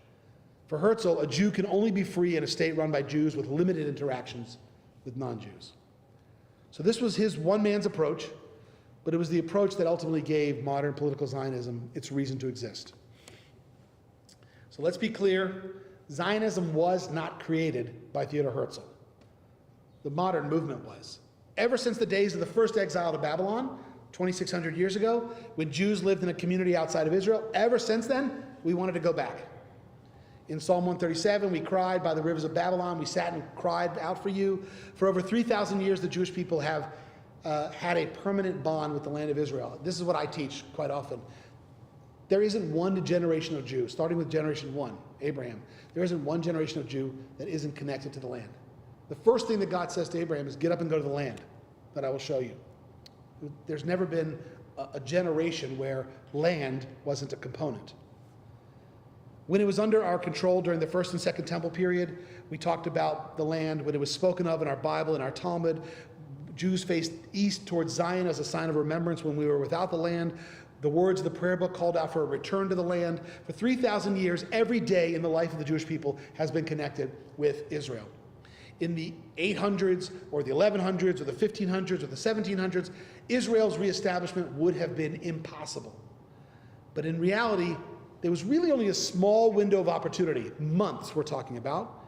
Speaker 2: For Herzl, a Jew can only be free in a state run by Jews with limited interactions with non-Jews. So this was his one man's approach, but it was the approach that ultimately gave modern political Zionism its reason to exist. So let's be clear, Zionism was not created by Theodor Herzl. The modern movement was. Ever since the days of the first exile to Babylon, 2,600 years ago, when Jews lived in a community outside of Israel, ever since then, we wanted to go back. In Psalm 137, we cried by the rivers of Babylon. We sat and cried out for you. For over 3,000 years, the Jewish people have had a permanent bond with the land of Israel. This is what I teach quite often. There isn't one generation of Jew, starting with generation 1, Abraham, there isn't one generation of Jew that isn't connected to the land. The first thing that God says to Abraham is, get up and go to the land that I will show you. There's never been a generation where land wasn't a component. When it was under our control during the first and second temple period, we talked about the land. When it was spoken of in our Bible, in our Talmud, Jews faced east towards Zion as a sign of remembrance when we were without the land. The words of the prayer book called out for a return to the land. For 3,000 years, every day in the life of the Jewish people has been connected with Israel. In the 800s or the 1100s or the 1500s or the 1700s, Israel's reestablishment would have been impossible. But in reality, there was really only a small window of opportunity, months we're talking about,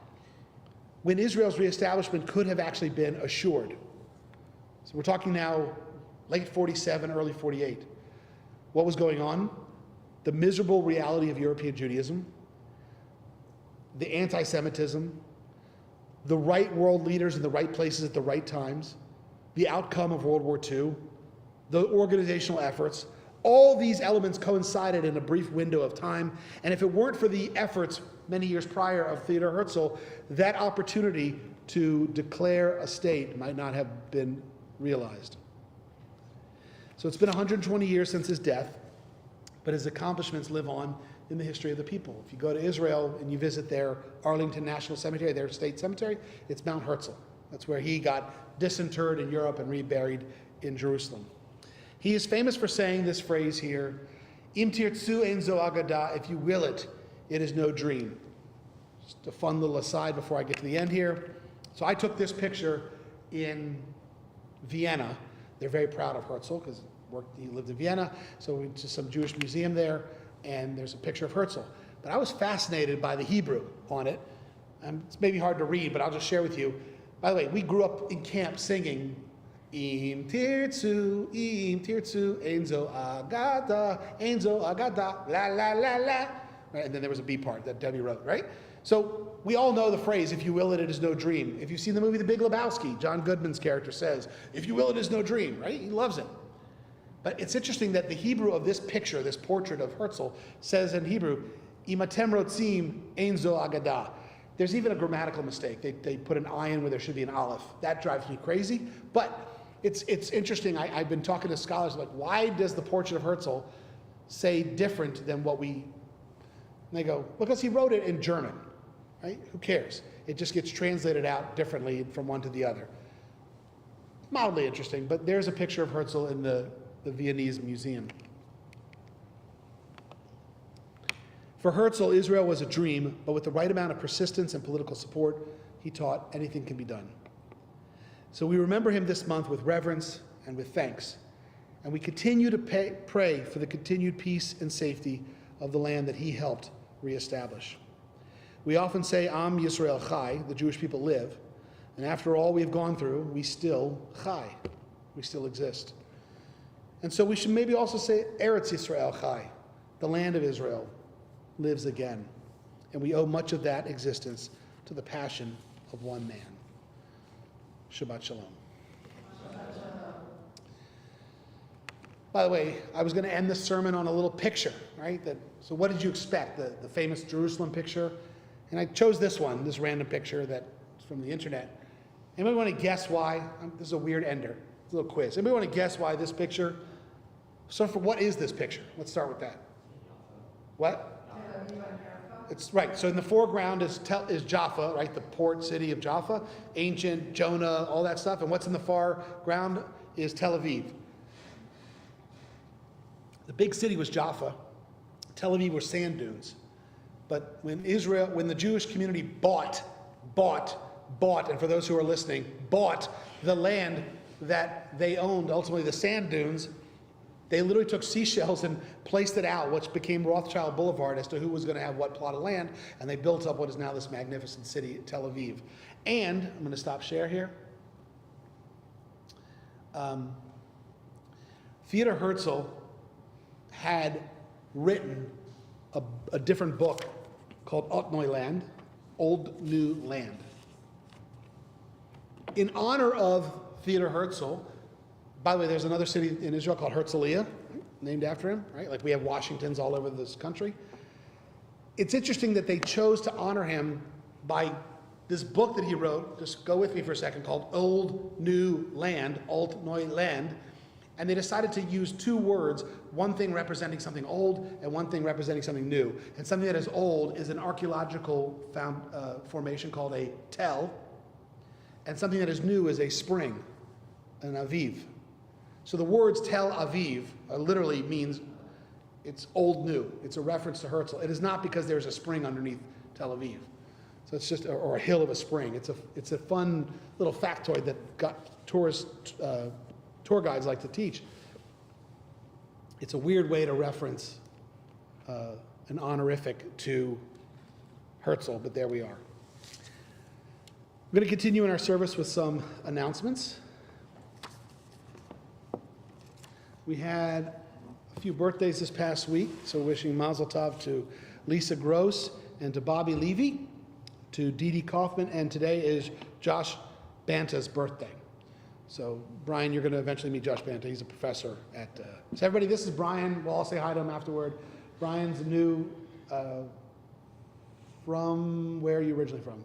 Speaker 2: when Israel's reestablishment could have actually been assured. So we're talking now late 47, early 48. What was going on? The miserable reality of European Judaism, the anti-Semitism, the right world leaders in the right places at the right times, the outcome of World War II, the organizational efforts, all these elements coincided in a brief window of time. And if it weren't for the efforts many years prior of Theodor Herzl, that opportunity to declare a state might not have been realized. So it's been 120 years since his death, but his accomplishments live on in the history of the people. If you go to Israel and you visit their Arlington National Cemetery, their state cemetery, it's Mount Herzl. That's where he got disinterred in Europe and reburied in Jerusalem. He is famous for saying this phrase here, Im tirtzu ein zo agada, if you will it, it is no dream. Just a fun little aside before I get to the end here. So I took this picture in Vienna. They're very proud of Herzl because he lived in Vienna, so we went to some Jewish museum there, and there's a picture of Herzl. But I was fascinated by the Hebrew on it. It's maybe hard to read, but I'll just share with you. By the way, we grew up in camp singing, Im tirtzu, ein zo agada, la la la la. Right? And then there was a B part that Debbie wrote, right? So we all know the phrase, if you will it, it is no dream. If you've seen the movie The Big Lebowski, John Goodman's character says, if you will it is no dream, right? He loves it. But it's interesting that the Hebrew of this picture, this portrait of Herzl, says in Hebrew, Im atem rotzim ein zo agada. There's even a grammatical mistake. They put an I in where there should be an aleph. That drives me crazy. But it's interesting. I've been talking to scholars like, why does the portrait of Herzl say different than what we... And they go, because he wrote it in German. Right? Who cares? It just gets translated out differently from one to the other. Mildly interesting, but there's a picture of Herzl in the Viennese museum. For Herzl, Israel was a dream, but with the right amount of persistence and political support, he taught anything can be done. So we remember him this month with reverence and with thanks, and we continue to pray for the continued peace and safety of the land that he helped reestablish. We often say, Am Yisrael Chai, the Jewish people live, and after all we have gone through, we still Chai, we still exist. And so we should maybe also say, Eretz Yisrael Chai, the land of Israel lives again. And we owe much of that existence to the passion of one man. Shabbat Shalom. By the way, I was going to end this sermon on a little picture, right? So what did you expect? The famous Jerusalem picture? And I chose this one, this random picture that's from the internet. Anybody want to guess why? This is a weird ender. It's a little quiz. Anybody want to guess why this picture? So for what is this picture? Let's start with that. What? It's right. So in the foreground is Jaffa, right? The port city of Jaffa, ancient Jonah, all that stuff. And what's in the far ground is Tel Aviv. The big city was Jaffa. Tel Aviv were sand dunes. But when the Jewish community bought, and for those who are listening, bought the land that they owned, ultimately the sand dunes, they literally took seashells and placed it out, which became Rothschild Boulevard as to who was going to have what plot of land, and they built up what is now this magnificent city, Tel Aviv. And, I'm going to stop share here. Theodor Herzl had written a different book called Alt Neu Land, Old New Land. In honor of Theodor Herzl, by the way, there's another city in Israel called Herzliya, named after him, right? Like we have Washingtons all over this country. It's interesting that they chose to honor him by this book that he wrote, just go with me for a second, called Old New Land, Alt Neu Land. And they decided to use two words, one thing representing something old and one thing representing something new. And something that is old is an archaeological formation called a tel, and something that is new is a spring, an aviv. So the words Tel Aviv literally means it's old new. It's a reference to Herzl. It is not because there's a spring underneath Tel Aviv. So it's just, or a hill of a spring. It's a fun little factoid that tour guides like to teach. It's a weird way to reference an honorific to Herzl, but there we are. We're going to continue in our service with some announcements. We had a few birthdays this past week, so wishing Mazel Tov to Lisa Gross and to Bobby Levy, to Dee Dee Kaufman, and today is Josh Banta's birthday. So Brian, you're going to eventually meet Josh Banta. He's a professor at... So everybody, this is Brian. We'll all say hi to him afterward. Brian's new... from where are you originally from?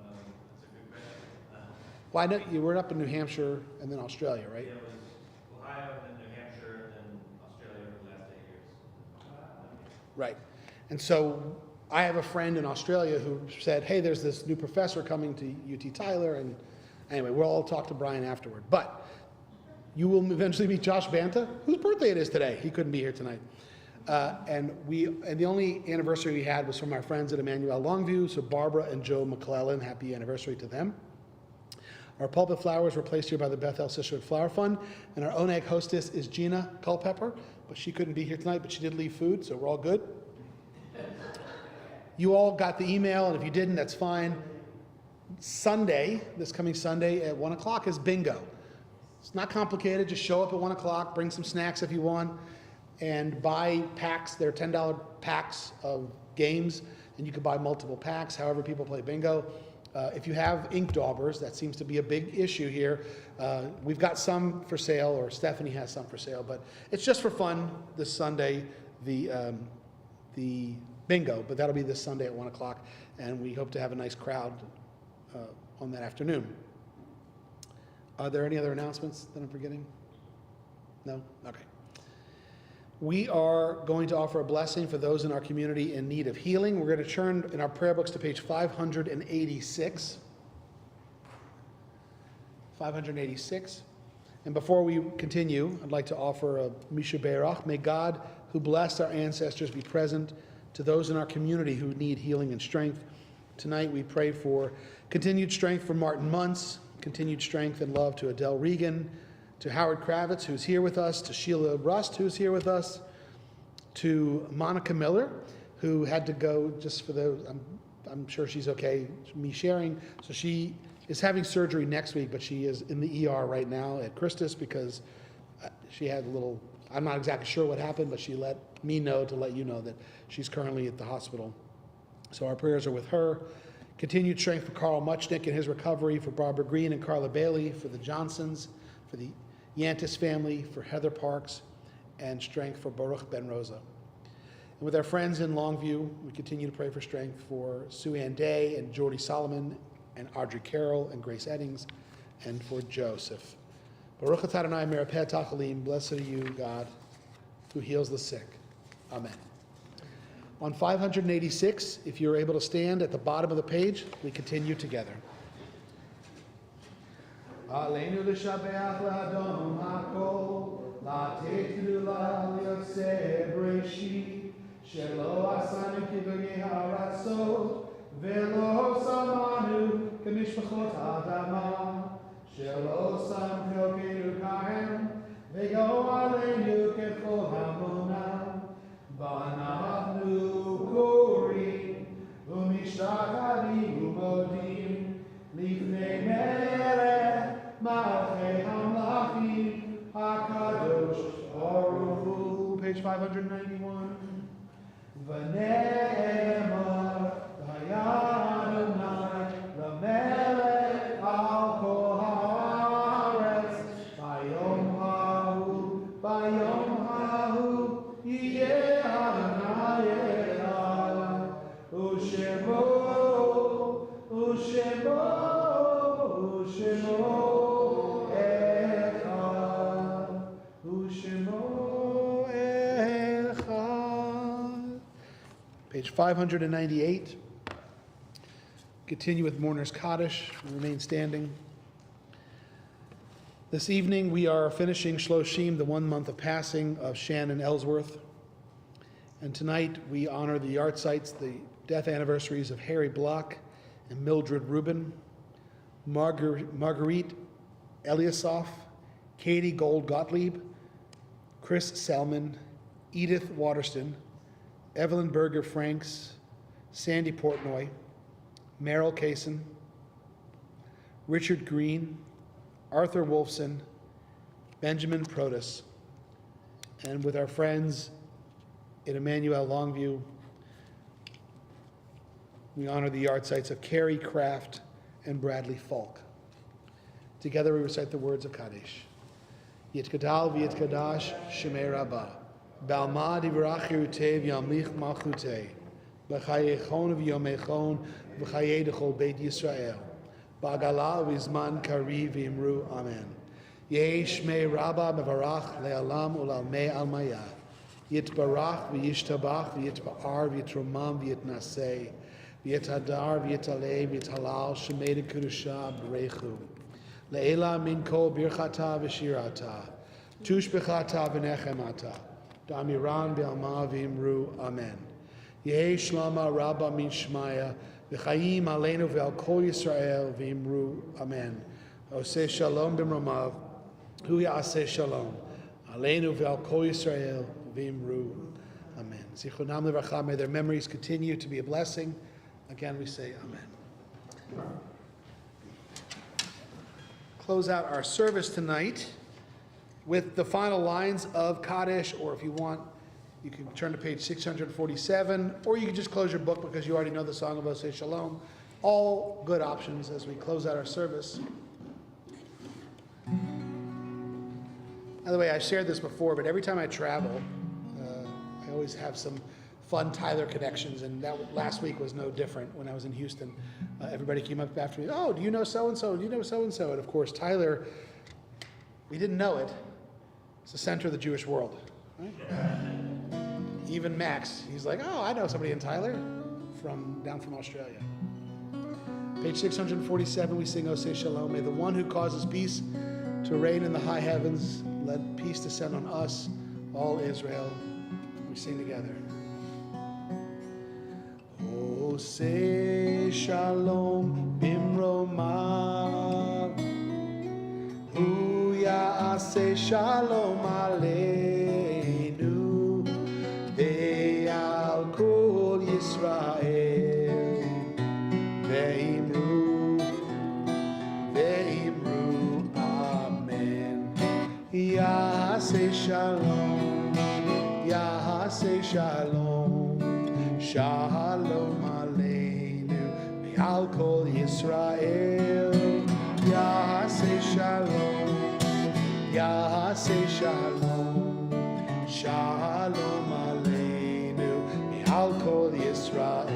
Speaker 3: That's a good question.
Speaker 2: Well, I know you were up in New Hampshire and then Australia, right?
Speaker 3: Yeah, it was Ohio, then New Hampshire, then Australia for the last 8 years.
Speaker 2: Right. And so I have a friend in Australia who said, hey, there's this new professor coming to UT Tyler, and anyway, we'll all talk to Brian afterward. But you will eventually meet Josh Banta, whose birthday it is today. He couldn't be here tonight. And the only anniversary we had was from our friends at Emmanuel Longview, so Barbara and Joe McClellan, happy anniversary to them. Our pulpit flowers were placed here by the Bethel Sisterhood Flower Fund, and our own egg hostess is Gina Culpepper, but she couldn't be here tonight, but she did leave food, so we're all good. You all got the email, and if you didn't, that's fine. Sunday, this coming Sunday at 1 o'clock is bingo. It's not complicated, just show up at 1 o'clock, bring some snacks if you want, and buy packs. They're $10 packs of games, and you can buy multiple packs, however people play bingo. If you have ink daubers, that seems to be a big issue here. We've got some for sale, or Stephanie has some for sale, but it's just for fun this Sunday, the bingo, but that'll be this Sunday at 1 o'clock, and we hope to have a nice crowd on that afternoon. Are there any other announcements that I'm forgetting? No? Okay. We are going to offer a blessing for those in our community in need of healing. We're going to turn in our prayer books to page 586. 586. And before we continue, I'd like to offer a Misha Beirach. May God, who blessed our ancestors, be present to those in our community who need healing and strength. Tonight we pray for continued strength for Martin Muntz, continued strength and love to Adele Regan, to Howard Kravitz, who's here with us, to Sheila Rust, who's here with us, to Monica Miller, who had to go just for those, I'm sure she's okay, me sharing. So she is having surgery next week, but she is in the ER right now at Christus because she had a little, I'm not exactly sure what happened, but she let me know to let you know that she's currently at the hospital. So our prayers are with her. Continued strength for Carl Muchnick in his recovery, for Barbara Green and Carla Bailey, for the Johnsons, for the Yantis family, for Heather Parks, and strength for Baruch Ben Rosa. And with our friends in Longview, we continue to pray for strength for Sue Ann Day and Jordy Solomon and Audrey Carroll and Grace Eddings, and for Joseph. Baruch atah Adonai merapeh tachalim, blessed are you, God, who heals the sick. Amen. On 586, if you're able to stand at the bottom of the page, we continue together. Aleinu l'shabeach l'Adon hakol, la'ateit gdula l'yoseh b'reshit, shelo asanu kibnei haratzot, velo samanu k'mishpachot ha'adama, shelo sam keokenu kahem, vego aleinu kechol hamonam, v'anachnu korim, u'mishtachavim u'modim, lifnei melech Malchei Hamlachim HaKadosh Baruch Hu. Page 591. V'ne'emar V'hayadonai L'melech al kol haaretz Bayom hahu Yiyeh Adonai Echad U'shemo Page 598. Continue with Mourner's Kaddish. Remain standing. This evening we are finishing Shloshim, the 1 month of passing of Shannon Ellsworth. And tonight we honor the yard sites, the death anniversaries of Harry Block and Mildred Rubin, Marguerite Eliasoff, Katie Gold Gottlieb, Chris Salmon, Edith Waterston, Evelyn Berger Franks, Sandy Portnoy, Merrill Kaysen, Richard Green, Arthur Wolfson, Benjamin Protus, and with our friends in Emmanuel Longview, we honor the yard sites of Carrie Kraft and Bradley Falk. Together we recite the words of Kaddish. Yitkadal v'yitkadash Shemei Rabbah, Balma divrach Yerutev Yamlich Malchutei, B'chayechon v'yomechon v'chayei d'chol Beit Yisrael, Ba'gala v'zman kari v'imru Amen. Yeh Shmei Rabbah mevarach le'alam u'lalmei almayah, Yitbarach v'yishtabach v'yitba'ar v'yitromam v'yitnasei, v'yitadar v'yitalei v'yitalal Shemei d'kedusha b'reichu. Le'ela min kol birchata v'shirata, tushbechata v'nechemata, damiran b'alma v'imru Amen. Yehi shlama rabba min shmaya, v'chayim aleinu v'al kol Yisrael v'imru Amen. Oseh shalom b'mromav, hu ya'aseh shalom, aleinu v'al kol Yisrael v'imru Amen. Zichronam levarcha, may their memories continue to be a blessing. Again we say Amen. Close out our service tonight with the final lines of Kaddish, or if you want, you can turn to page 647, or you can just close your book because you already know the song of Oseh Shalom. All good options as we close out our service. By the way, I shared this before, but every time I travel, I always have some fun Tyler connections, and that last week was no different. When I was in Houston, everybody came up after me, oh, do you know so-and-so? Do you know so-and-so? And of course, Tyler, we didn't know it, it's the center of the Jewish world. Right? Even Max, he's like, oh, I know somebody in Tyler, down from Australia. Page 647, we sing Oseh Shalom. May the one who causes peace to reign in the high heavens, let peace descend on us, all Israel. We sing together. Oseh Shalom bimromav, hu ya'aseh shalom aleinu, ve'al kol Yisrael, ve'imru Amen. Ya'aseh shalom, Ya'aseh shalom, shalom Al kol Yisrael, Ya'aseh shalom, Ya'aseh shalom, shalom aleinu, Al kol Yisrael,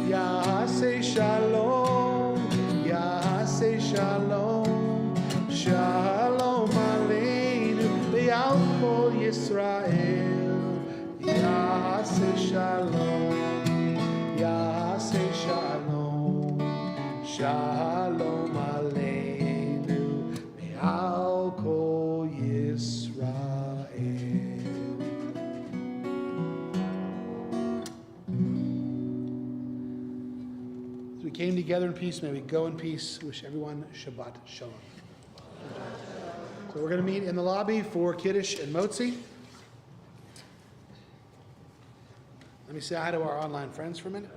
Speaker 2: Ya'aseh shalom, Ya'aseh shalom, shalom aleinu, Al kol Yisrael, Ya'aseh shalom, Ya'aseh shalom, shalom aleinu, me'al kol Yisrael. As we came together in peace, may we go in peace. Wish everyone Shabbat Shalom. So we're going to meet in the lobby for Kiddush and Motzi. Let me say hi to our online friends for a minute.